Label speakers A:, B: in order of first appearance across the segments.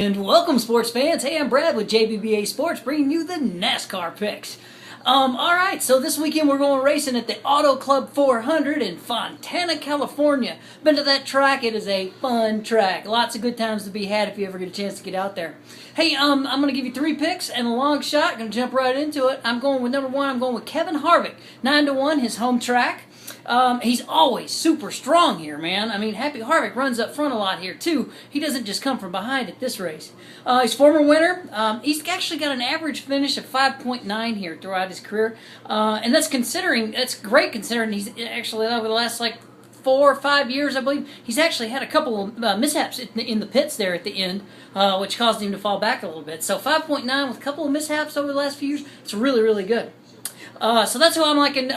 A: And welcome, sports fans. Hey, I'm Brad with JBBA Sports, bringing you the NASCAR picks. Alright, so this weekend we're going racing at the Auto Club 400 in Fontana, California. Been to that track. It is a fun track. Lots of good times to be had if you ever get a chance to get out there. Hey, I'm going to give you 3 picks and a long shot. Going to jump right into it. I'm going with number 1. I'm going with Kevin Harvick. 9-1, his home track. He's always super strong here, man. I mean, Happy Harvick runs up front a lot here, too. He doesn't just come from behind at this race. He's former winner. He's actually got an average finish of 5.9 here throughout his career. And that's great considering he's actually, over the last, 4 or 5 years, I believe, he's actually had a couple of mishaps in the pits there at the end, which caused him to fall back a little bit. So 5.9 with a couple of mishaps over the last few years, it's really, really good. So that's who I'm liking,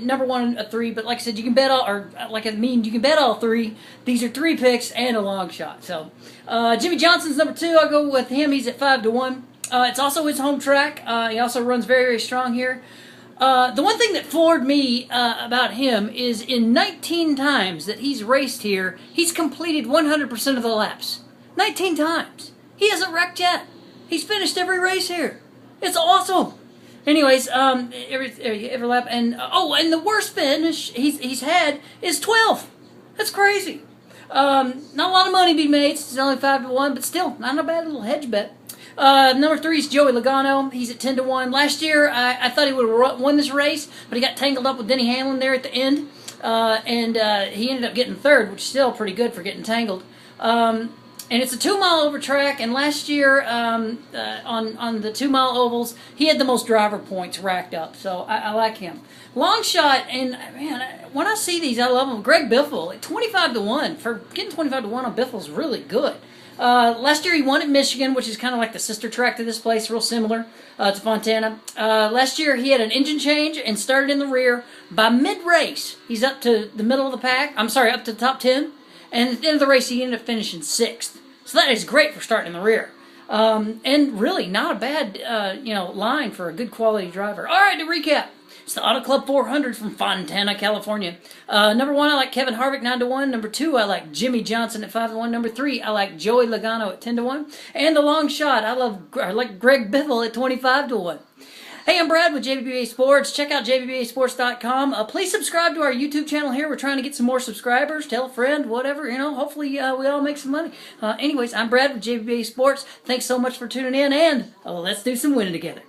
A: number 1 of 3. But like I said, you can bet all, you can bet all 3. These are 3 picks and a long shot. So Jimmy Johnson's number 2. I'll go with him. He's at 5-1. It's also his home track. He also runs very, very strong here. The one thing that floored me about him is in 19 times that he's raced here, he's completed 100% of the laps. 19 times. He hasn't wrecked yet. He's finished every race here. It's awesome. Anyways, every lap, and and the worst finish he's had is 12th. That's crazy. Not a lot of money to be made. It's only 5-1, but still not a bad little hedge bet. Number 3 is Joey Logano. He's at 10-1. Last year, I thought he would have won this race, but he got tangled up with Denny Hamlin there at the end, and he ended up getting 3rd, which is still pretty good for getting tangled. And it's a 2-mile over track, and last year on the 2-mile ovals, he had the most driver points racked up, so I like him. Long shot, and man, when I see these, I love them. Greg Biffle at 25-1. For getting 25-1 on Biffle is really good. Last year he won at Michigan, which is kind of like the sister track to this place, real similar to Fontana. Last year he had an engine change and started in the rear. By mid-race, he's up to the middle of the pack. I'm sorry, up to the top 10. And at the end of the race, he ended up finishing 6th. So that is great for starting in the rear. And really not a bad, line for a good quality driver. All right, to recap. It's the Auto Club 400 from Fontana, California. Number 1, I like Kevin Harvick, 9-1. Number 2, I like Jimmy Johnson at 5-1. Number 3, I like Joey Logano at 10-1. And the long shot, I like Greg Biffle at 25-1. Hey, I'm Brad with JBBA Sports. Check out jbbasports.com. Please subscribe to our YouTube channel here. We're trying to get some more subscribers. Tell a friend, whatever, hopefully we all make some money. Anyways, I'm Brad with JBBA Sports. Thanks so much for tuning in, and let's do some winning together.